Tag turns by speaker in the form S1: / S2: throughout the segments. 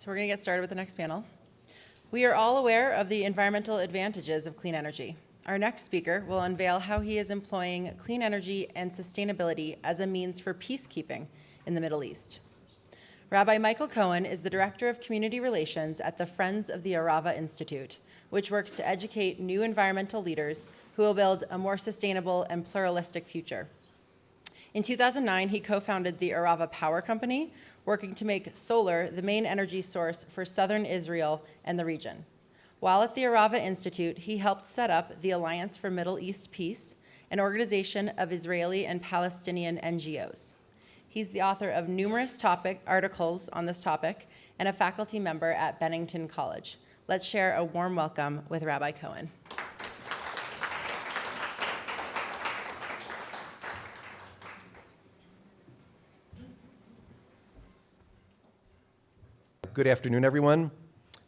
S1: So we're going to get started with the next panel. We are all aware of the environmental advantages of clean energy. Our next speaker will unveil how he is employing clean energy and sustainability as a means for peacekeeping in the Middle East. Rabbi Michael Cohen is the Director of Community Relations at the Friends of the Arava Institute, which works to educate new environmental leaders who will build a more sustainable and pluralistic future. In 2009, he co-founded the Arava Power Company, working to make solar the main energy source for southern Israel and the region. While at the Arava Institute, he helped set up the Alliance for Middle East Peace, an organization of Israeli and Palestinian NGOs. He's the author of numerous articles on this topic and a faculty member at Bennington College. Let's share a warm welcome with Rabbi Cohen.
S2: Good afternoon, everyone.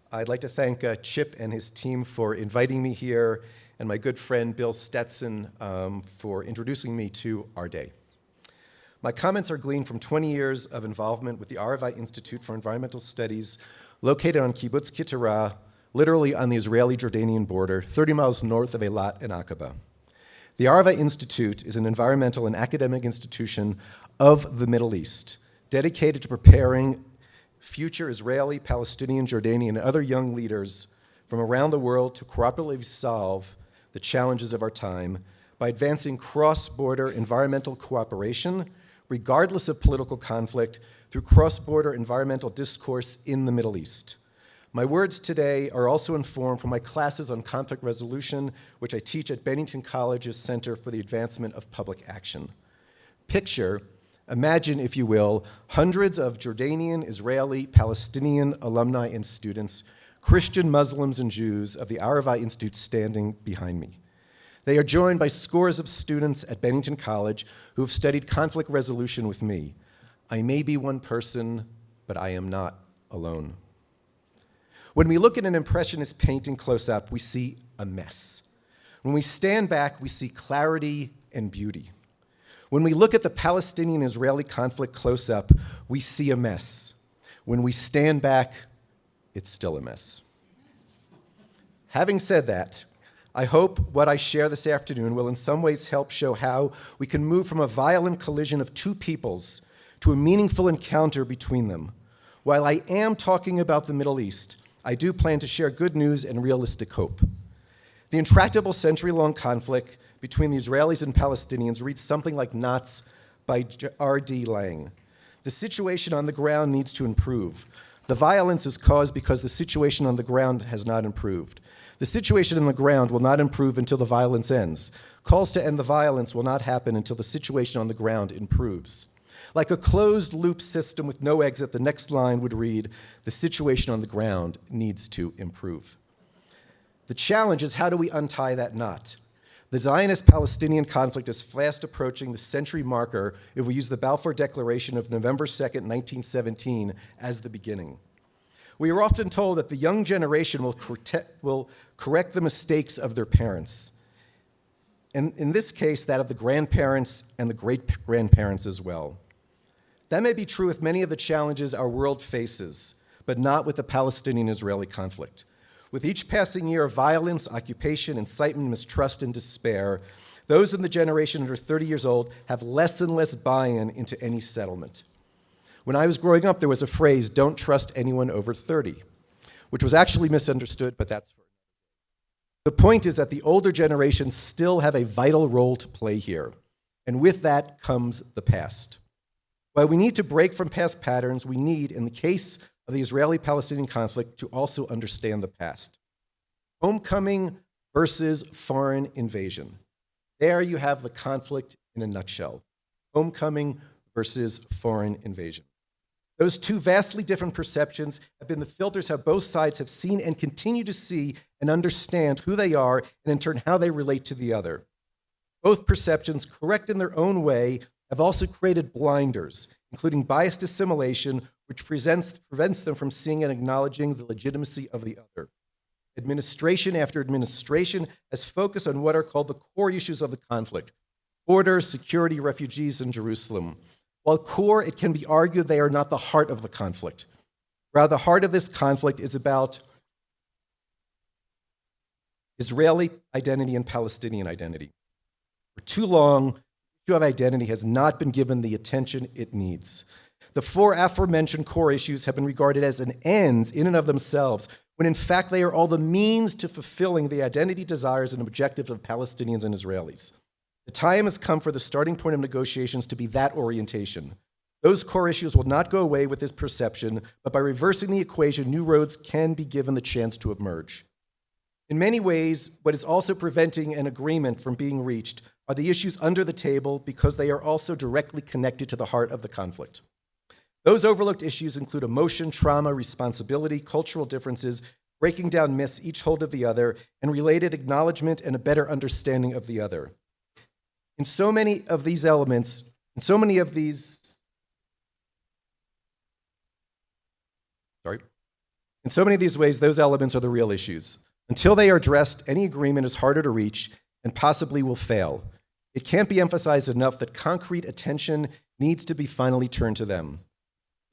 S2: I'd like to thank Chip and his team for inviting me here, and my good friend Bill Stetson for introducing me to AREDAY. My comments are gleaned from 20 years of involvement with the Arava Institute for Environmental Studies, located on Kibbutz Keturah, literally on the Israeli-Jordanian border, 30 miles north of Eilat and Aqaba. The Arava Institute is an environmental and academic institution of the Middle East, dedicated to preparing future Israeli, Palestinian, Jordanian, and other young leaders from around the world to cooperatively solve the challenges of our time by advancing cross-border environmental cooperation, regardless of political conflict, through cross-border environmental discourse in the Middle East. My words today are also informed from my classes on conflict resolution, which I teach at Bennington College's Center for the Advancement of Public Action. Imagine, if you will, hundreds of Jordanian, Israeli, Palestinian alumni and students, Christian, Muslims, and Jews of the Arava Institute standing behind me. They are joined by scores of students at Bennington College who have studied conflict resolution with me. I may be one person, but I am not alone. When we look at an impressionist painting close up, we see a mess. When we stand back, we see clarity and beauty. When we look at the Palestinian-Israeli conflict close up, we see a mess. When we stand back, it's still a mess. Having said that, I hope what I share this afternoon will in some ways help show how we can move from a violent collision of two peoples to a meaningful encounter between them. While I am talking about the Middle East, I do plan to share good news and realistic hope. The intractable century-long conflict between the Israelis and Palestinians reads something like knots by R.D. Laing. The situation on the ground needs to improve. The violence is caused because the situation on the ground has not improved. The situation on the ground will not improve until the violence ends. Calls to end the violence will not happen until the situation on the ground improves. Like a closed-loop system with no exit, the next line would read, the situation on the ground needs to improve. The challenge is, how do we untie that knot? The Zionist-Palestinian conflict is fast approaching the century marker if we use the Balfour Declaration of November 2nd, 1917 as the beginning. We are often told that the young generation will correct the mistakes of their parents. And in this case, that of the grandparents and the great-grandparents as well. That may be true with many of the challenges our world faces, but not with the Palestinian-Israeli conflict. With each passing year of violence, occupation, incitement, mistrust, and despair, those in the generation under 30 years old have less and less buy-in into any settlement. When I was growing up, there was a phrase, don't trust anyone over 30, which was actually misunderstood, but that's for the point is that the older generations still have a vital role to play here, and with that comes the past. While we need to break from past patterns, we need, in the case of the Israeli-Palestinian conflict, to also understand the past. Homecoming versus foreign invasion. There you have the conflict in a nutshell. Homecoming versus foreign invasion. Those two vastly different perceptions have been the filters how both sides have seen and continue to see and understand who they are and in turn how they relate to the other. Both perceptions, correct in their own way, have also created blinders, including biased assimilation, which prevents them from seeing and acknowledging the legitimacy of the other. Administration after administration has focused on what are called the core issues of the conflict: border, security, refugees, and Jerusalem. While core, it can be argued they are not the heart of the conflict. Rather, the heart of this conflict is about Israeli identity and Palestinian identity. For too long, the issue of identity has not been given the attention it needs. The four aforementioned core issues have been regarded as an ends in and of themselves, when in fact they are all the means to fulfilling the identity desires and objectives of Palestinians and Israelis. The time has come for the starting point of negotiations to be that orientation. Those core issues will not go away with this perception, but by reversing the equation, new roads can be given the chance to emerge. In many ways, what is also preventing an agreement from being reached are the issues under the table because they are also directly connected to the heart of the conflict. Those overlooked issues include emotion, trauma, responsibility, cultural differences, breaking down myths each hold of the other, and related acknowledgement and a better understanding of the other. In so many of these ways, those elements are the real issues. Until they are addressed, any agreement is harder to reach and possibly will fail. It can't be emphasized enough that concrete attention needs to be finally turned to them.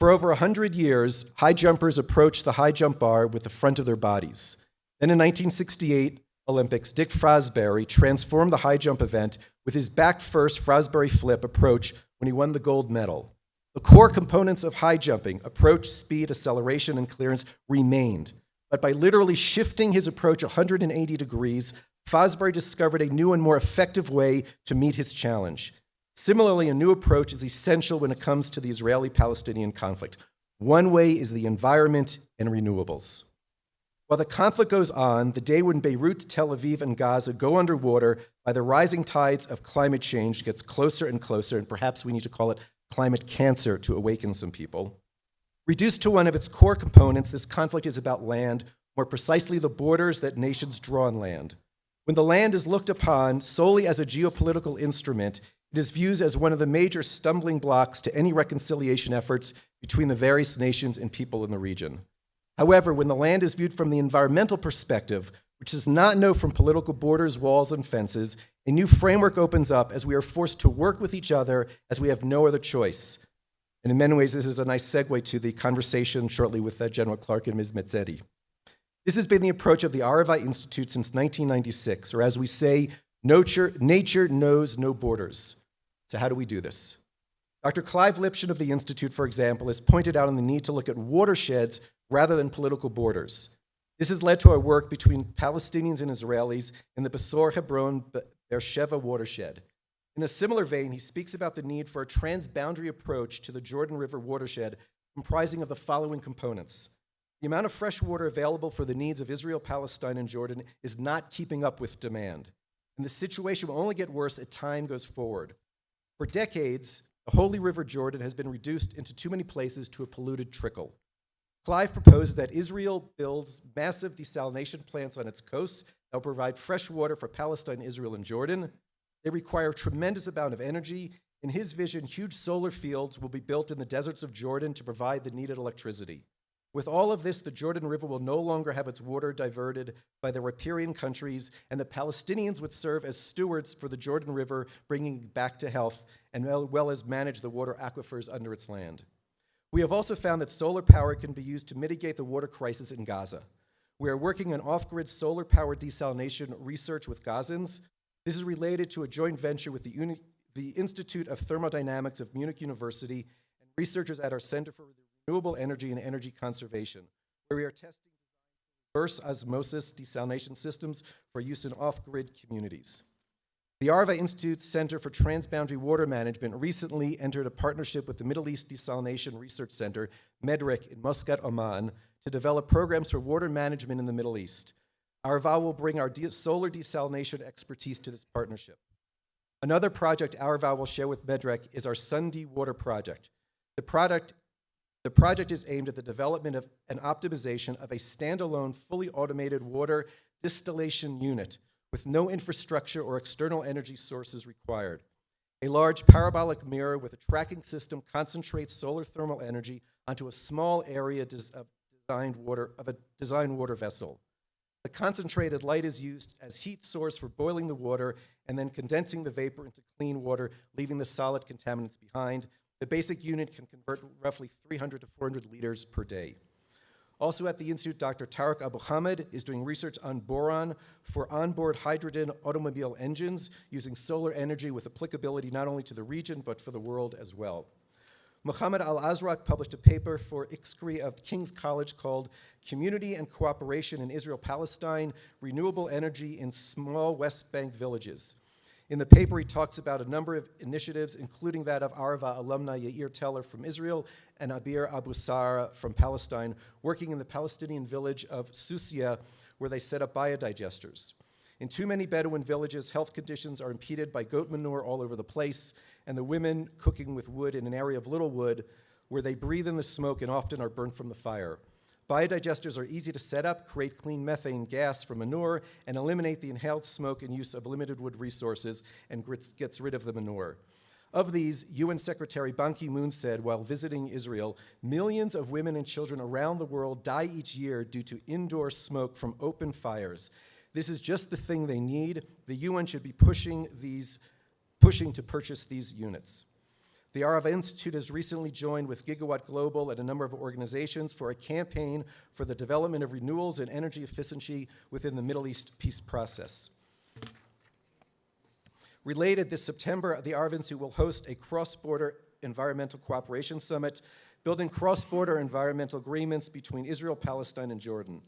S2: For over 100 years, high jumpers approached the high jump bar with the front of their bodies. Then in 1968 Olympics, Dick Fosbury transformed the high jump event with his back first Fosbury flip approach when he won the gold medal. The core components of high jumping, approach, speed, acceleration, and clearance, remained. But by literally shifting his approach 180 degrees, Fosbury discovered a new and more effective way to meet his challenge. Similarly, a new approach is essential when it comes to the Israeli-Palestinian conflict. One way is the environment and renewables. While the conflict goes on, the day when Beirut, Tel Aviv, and Gaza go underwater by the rising tides of climate change gets closer and closer, and perhaps we need to call it climate cancer to awaken some people. Reduced to one of its core components, this conflict is about land, more precisely the borders that nations draw on land. When the land is looked upon solely as a geopolitical instrument, it is viewed as one of the major stumbling blocks to any reconciliation efforts between the various nations and people in the region. However, when the land is viewed from the environmental perspective, which does not know from political borders, walls, and fences, a new framework opens up as we are forced to work with each other as we have no other choice. And in many ways, this is a nice segue to the conversation shortly with General Clark and Ms. Metzetti. This has been the approach of the Arava Institute since 1996, or as we say, nature knows no borders. So how do we do this? Dr. Clive Lipschen of the Institute, for example, has pointed out on the need to look at watersheds rather than political borders. This has led to our work between Palestinians and Israelis in the Besor Hebron Beersheva watershed. In a similar vein, he speaks about the need for a transboundary approach to the Jordan River watershed comprising of the following components. The amount of fresh water available for the needs of Israel, Palestine, and Jordan is not keeping up with demand. And the situation will only get worse as time goes forward. For decades, the holy river Jordan has been reduced into too many places to a polluted trickle. Clive proposes that Israel builds massive desalination plants on its coasts that will provide fresh water for Palestine, Israel, and Jordan. They require a tremendous amount of energy. In his vision, huge solar fields will be built in the deserts of Jordan to provide the needed electricity. With all of this, the Jordan River will no longer have its water diverted by the riparian countries, and the Palestinians would serve as stewards for the Jordan River, bringing it back to health, and well as manage the water aquifers under its land. We have also found that solar power can be used to mitigate the water crisis in Gaza. We are working on off-grid solar power desalination research with Gazans. This is related to a joint venture with the Institute of Thermodynamics of Munich University and researchers at our Center for Renewable Energy and Energy Conservation, where we are testing reverse osmosis desalination systems for use in off-grid communities. The Arava Institute's Center for Transboundary Water Management recently entered a partnership with the Middle East Desalination Research Center, MEDRIC, in Muscat, Oman, to develop programs for water management in the Middle East. Arava will bring our solar desalination expertise to this partnership. Another project Arava will share with MEDRIC is our Sundi Water Project. The project is aimed at the development of an optimization of a standalone, fully automated water distillation unit with no infrastructure or external energy sources required. A large parabolic mirror with a tracking system concentrates solar thermal energy onto a small area of a designed water vessel. The concentrated light is used as heat source for boiling the water and then condensing the vapor into clean water, leaving the solid contaminants behind. The basic unit can convert roughly 300 to 400 liters per day. Also at the Institute, Dr. Tarek Abu Hamid is doing research on boron for onboard hydrogen automobile engines using solar energy with applicability not only to the region but for the world as well. Mohammed Al-Azraq published a paper for ICSCRI of King's College called Community and Cooperation in Israel-Palestine, Renewable Energy in Small West Bank Villages. In the paper, he talks about a number of initiatives, including that of Arava alumni Yair Teller from Israel and Abir Abu Sara from Palestine, working in the Palestinian village of Susia, where they set up biodigesters. In too many Bedouin villages, health conditions are impeded by goat manure all over the place, and the women cooking with wood in an area of little wood, where they breathe in the smoke and often are burnt from the fire. Biodigesters are easy to set up, create clean methane gas from manure, and eliminate the inhaled smoke and use of limited wood resources, and gets rid of the manure. Of these, UN Secretary Ban Ki-moon said while visiting Israel, millions of women and children around the world die each year due to indoor smoke from open fires. This is just the thing they need. The UN should be pushing to purchase these units. The Arava Institute has recently joined with Gigawatt Global and a number of organizations for a campaign for the development of renewals and energy efficiency within the Middle East peace process. Related, this September, the Arava Institute will host a cross-border environmental cooperation summit, building cross-border environmental agreements between Israel, Palestine, and Jordan.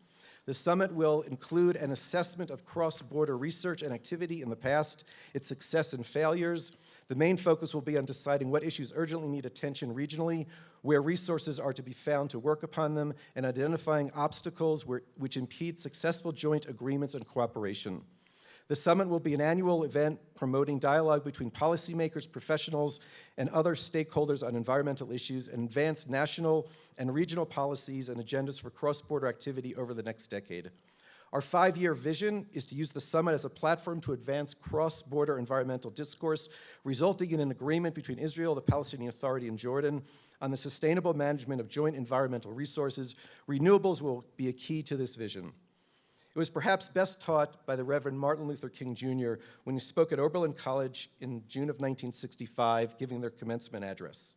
S2: The summit will include an assessment of cross-border research and activity in the past, its success and failures. The main focus will be on deciding what issues urgently need attention regionally, where resources are to be found to work upon them, and identifying obstacles which impede successful joint agreements and cooperation. The summit will be an annual event promoting dialogue between policymakers, professionals, and other stakeholders on environmental issues, and advance national and regional policies and agendas for cross-border activity over the next decade. Our 5-year vision is to use the summit as a platform to advance cross-border environmental discourse, resulting in an agreement between Israel, the Palestinian Authority, and Jordan on the sustainable management of joint environmental resources. Renewables will be a key to this vision. It was perhaps best taught by the Reverend Martin Luther King Jr. when he spoke at Oberlin College in June of 1965, giving their commencement address.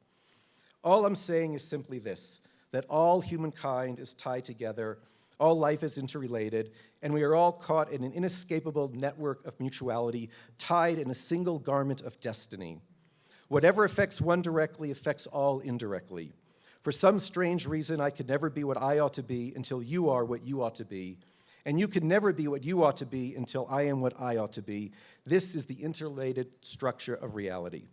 S2: All I'm saying is simply this, that all humankind is tied together, all life is interrelated, and we are all caught in an inescapable network of mutuality, tied in a single garment of destiny. Whatever affects one directly affects all indirectly. For some strange reason, I could never be what I ought to be until you are what you ought to be. And you can never be what you ought to be until I am what I ought to be. This is the interrelated structure of reality.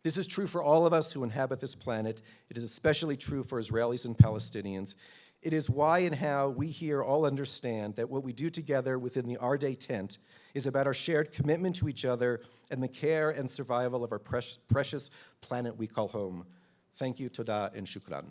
S2: This is true for all of us who inhabit this planet. It is especially true for Israelis and Palestinians. It is why and how we here all understand that what we do together within the AREDAY tent is about our shared commitment to each other and the care and survival of our precious planet we call home. Thank you, toda, and shukran.